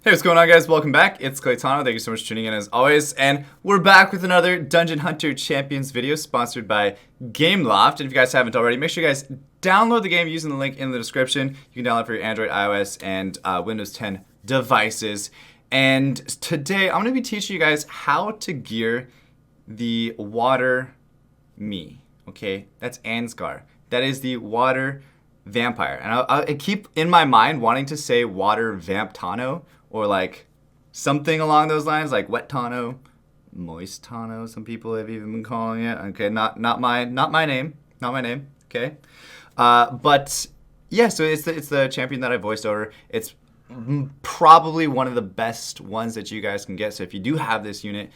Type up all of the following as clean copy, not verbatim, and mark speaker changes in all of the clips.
Speaker 1: Hey, what's going on, guys? Welcome back. It's Claytano. Thank you so much for tuning in as always. And we're back with another Dungeon Hunter Champions video sponsored by Gameloft. And if you guys haven't already, make sure you guys download the game using the link in the description. You can download it for your Android, iOS, and Windows 10 devices. And today, I'm going to be teaching you guys how to gear the water me. Okay, that's ANSGAR. That is the water vampire. And I keep in my mind wanting to say water vamptano, or like something along those lines, like wet tano, moist tano. Some people have even been calling it. Okay, not my name. Okay, but yeah. So it's the champion that I voiced over. It's probably one of the best ones that you guys can get. So if you do have this unit,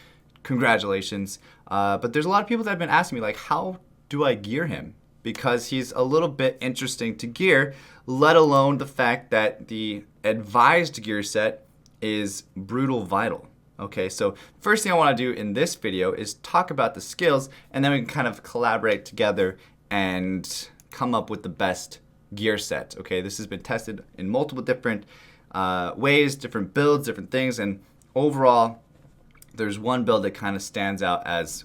Speaker 1: congratulations. But there's a lot of people that have been asking me, like, how do I gear him? Because he's a little bit interesting to gear, let alone the fact that the advised gear set is brutal vital. Okay, so first thing I want to do in this video is talk about the skills, and then we can kind of collaborate together and come up with the best gear set. Okay, this has been tested in multiple different ways, different builds, different things, and overall there's one build that kind of stands out as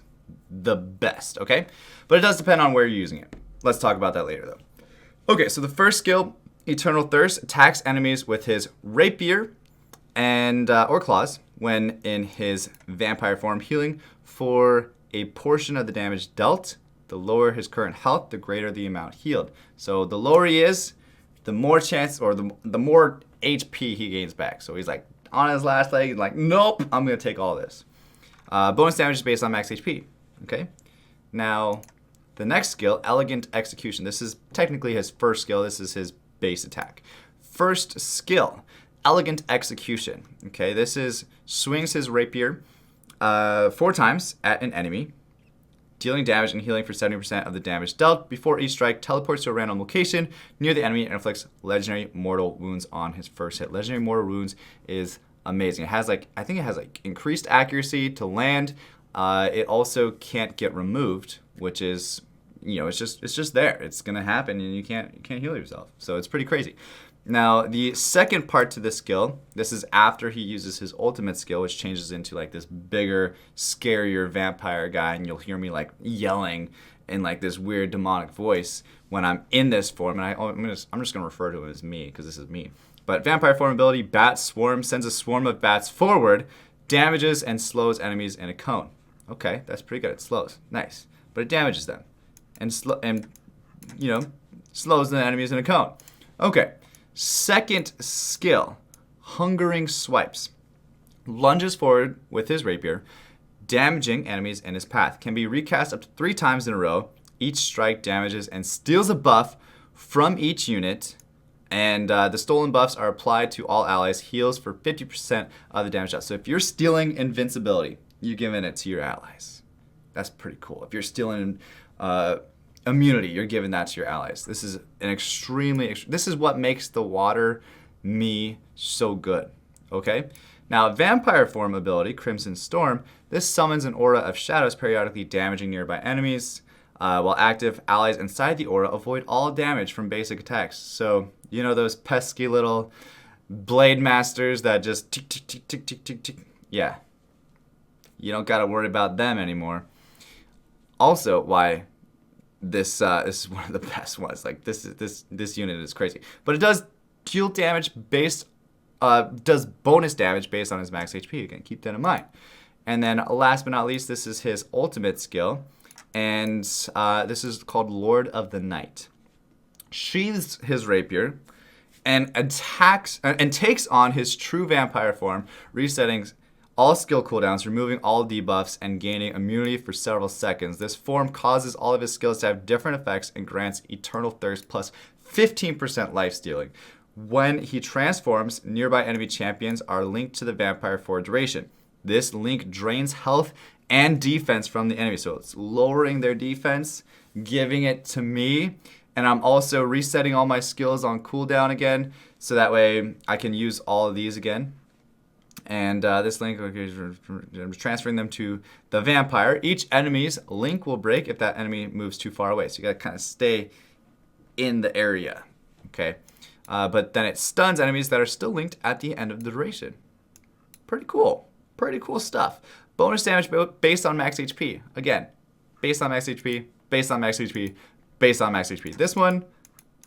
Speaker 1: the best. Okay, but it does depend on where you're using it. Let's talk about that later though. Okay, so the first skill, Eternal Thirst, attacks enemies with his rapier and or claws when in his vampire form, healing for a portion of the damage dealt. The lower his current health, the greater the amount healed. So the lower he is, the more chance, or the more HP he gains back. So he's like on his last leg, like, nope, I'm gonna take all this. Bonus damage is based on max HP. Okay, now the next skill, Elegant Execution. This is technically his first skill. This is his base attack. First skill, Elegant Execution. Okay, this is swings his rapier 4 times at an enemy, dealing damage and healing for 70% of the damage dealt. Before each strike, teleports to a random location near the enemy and inflicts legendary mortal wounds on his first hit. Legendary mortal wounds is amazing. It has I think it has increased accuracy to land. It also can't get removed, which is, it's just there. It's gonna happen, and you can't heal yourself. So it's pretty crazy. Now, the second part to this skill, this is after he uses his ultimate skill, which changes into this bigger, scarier vampire guy, and you'll hear me yelling in this weird demonic voice when I'm in this form. And I'm just gonna refer to him as me because this is me. But vampire form ability, Bat Swarm, sends a swarm of bats forward, damages and slows enemies in a cone. Okay, that's pretty good. It slows, nice, but it damages them, and slows the enemies in a cone. Okay. Second skill, Hungering Swipes. Lunges forward with his rapier, damaging enemies in his path. Can be recast up to 3 times in a row. Each strike damages and steals a buff from each unit. And the stolen buffs are applied to all allies. Heals for 50% of the damage dealt. So if you're stealing invincibility, you're giving it to your allies. That's pretty cool. If you're stealing immunity, you're giving that to your allies. This is this is what makes the water me so good. Okay, now vampire form ability, Crimson Storm. This summons an aura of shadows, periodically damaging nearby enemies. While active, allies inside the aura avoid all damage from basic attacks. So those pesky little blade masters that just tick tick tick tick tick tick tick. Yeah, you don't gotta worry about them anymore. Also, why this is one of the best ones. This unit is crazy, but it does deal damage does bonus damage based on his max HP. Again, keep that in mind. And then last but not least, this is his ultimate skill, and this is called Lord of the Night. Sheathes his rapier and attacks and takes on his true vampire form, resetting all skill cooldowns, removing all debuffs, and gaining immunity for several seconds. This form causes all of his skills to have different effects and grants Eternal Thirst plus 15% life stealing. When he transforms, nearby enemy champions are linked to the vampire for a duration. This link drains health and defense from the enemy. So it's lowering their defense, giving it to me, and I'm also resetting all my skills on cooldown again, so that way I can use all of these again. And this link, I'm transferring them to the vampire. Each enemy's link will break if that enemy moves too far away. So you got to kind of stay in the area, okay? But then it stuns enemies that are still linked at the end of the duration. Pretty cool. Pretty cool stuff. Bonus damage based on max HP. Again, based on max HP, based on max HP, based on max HP. This one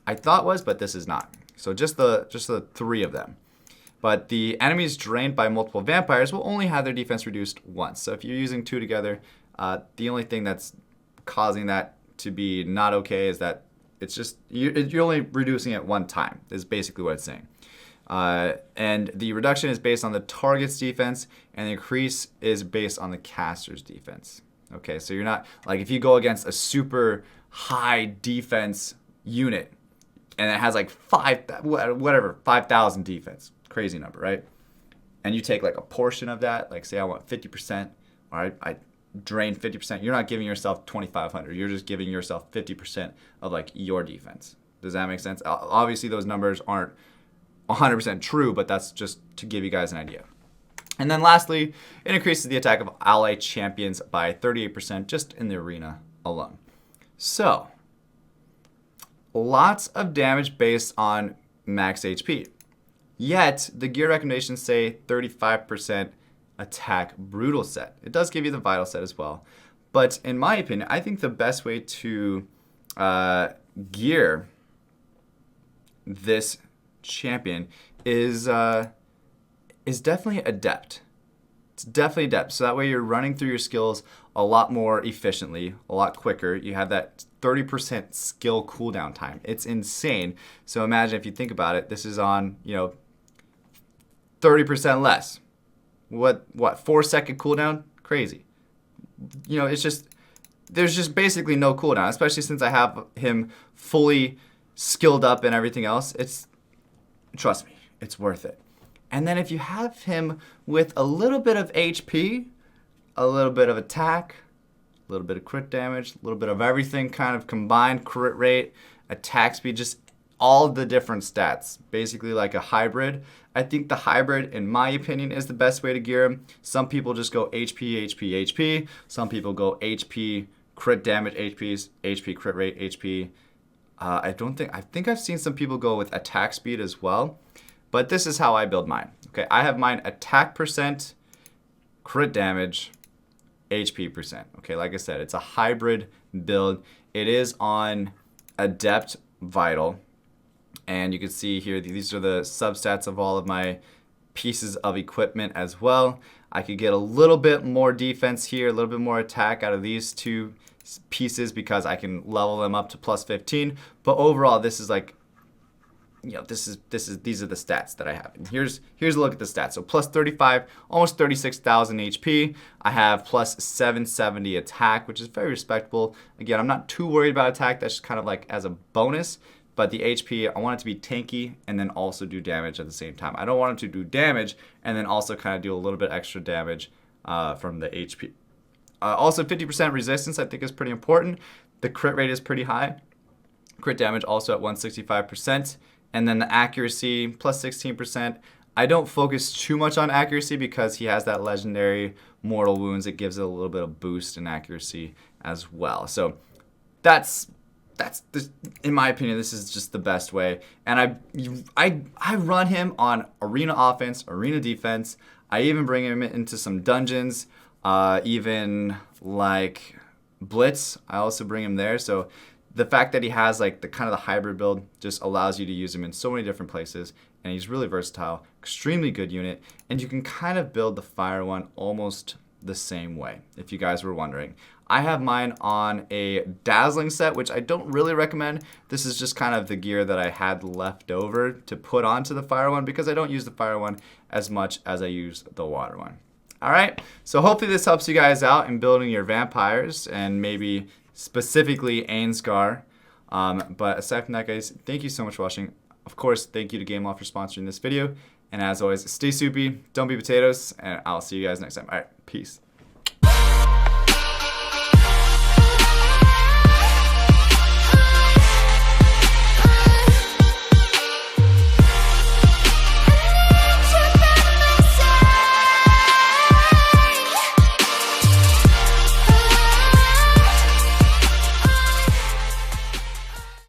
Speaker 1: I thought was, but this is not. So just the 3 of them. But the enemies drained by multiple vampires will only have their defense reduced once. So if you're using 2 together, the only thing that's causing that to be not okay is that it's just you're only reducing it 1 time. Is basically what it's saying. And the reduction is based on the target's defense, and the increase is based on the caster's defense. Okay, so you're not like if you go against a super high defense unit, and it has like 5,000 defense. Crazy number, right? And you take like a portion of that, like say I want 50%, or I drain 50%, you're not giving yourself 2,500. You're just giving yourself 50% of like your defense. Does that make sense? Obviously those numbers aren't 100% true, but that's just to give you guys an idea. And then lastly, it increases the attack of ally champions by 38% just in the arena alone. So, lots of damage based on max HP. Yet, the gear recommendations say 35% attack brutal set. It does give you the vital set as well. But in my opinion, I think the best way to gear this champion is definitely adept. It's definitely adept. So that way you're running through your skills a lot more efficiently, a lot quicker. You have that 30% skill cooldown time. It's insane. So imagine if you think about it, this is on, 30% less. What 4-second cooldown? Crazy. It's just there's just basically no cooldown, especially since I have him fully skilled up and everything else. Trust me, it's worth it. And then if you have him with a little bit of HP, a little bit of attack, a little bit of crit damage, a little bit of everything kind of combined, crit rate, attack speed, just all the different stats, basically like a hybrid. I think the hybrid, in my opinion, is the best way to gear him. Some people just go HP, HP, HP. Some people go HP, crit damage, HP, crit rate, HP. I think I've seen some people go with attack speed as well. But this is how I build mine. Okay, I have mine attack percent, crit damage, HP percent. Okay, like I said, it's a hybrid build. It is on Adept Vital. And you can see here, these are the substats of all of my pieces of equipment as well. I could get a little bit more defense here, a little bit more attack out of these 2 pieces because I can level them up to plus 15. But overall, this is like, these are the stats that I have. And here's a look at the stats. So plus 35, almost 36,000 HP. I have plus 770 attack, which is very respectable. Again, I'm not too worried about attack. That's just kind of like as a bonus. But the HP, I want it to be tanky and then also do damage at the same time. I don't want it to do damage and then also kind of do a little bit extra damage from the HP. Also, 50% resistance I think is pretty important. The crit rate is pretty high. Crit damage also at 165%. And then the accuracy, plus 16%. I don't focus too much on accuracy because he has that legendary mortal wounds. It gives it a little bit of boost in accuracy as well. So that's in my opinion, this is just the best way. And I run him on arena offense, arena defense. I even bring him into some dungeons, even like Blitz. I also bring him there. So the fact that he has like the kind of the hybrid build just allows you to use him in so many different places. And he's really versatile, extremely good unit. And you can kind of build the fire one almost the same way, if you guys were wondering. I have mine on a dazzling set, which I don't really recommend. This is just kind of the gear that I had left over to put onto the fire one because I don't use the fire one as much as I use the water one. All right, so hopefully this helps you guys out in building your vampires and maybe specifically ANSGAR. But aside from that, guys, thank you so much for watching. Of course, thank you to GameLoft for sponsoring this video. And as always, stay soupy, don't be potatoes, and I'll see you guys next time. All right, peace.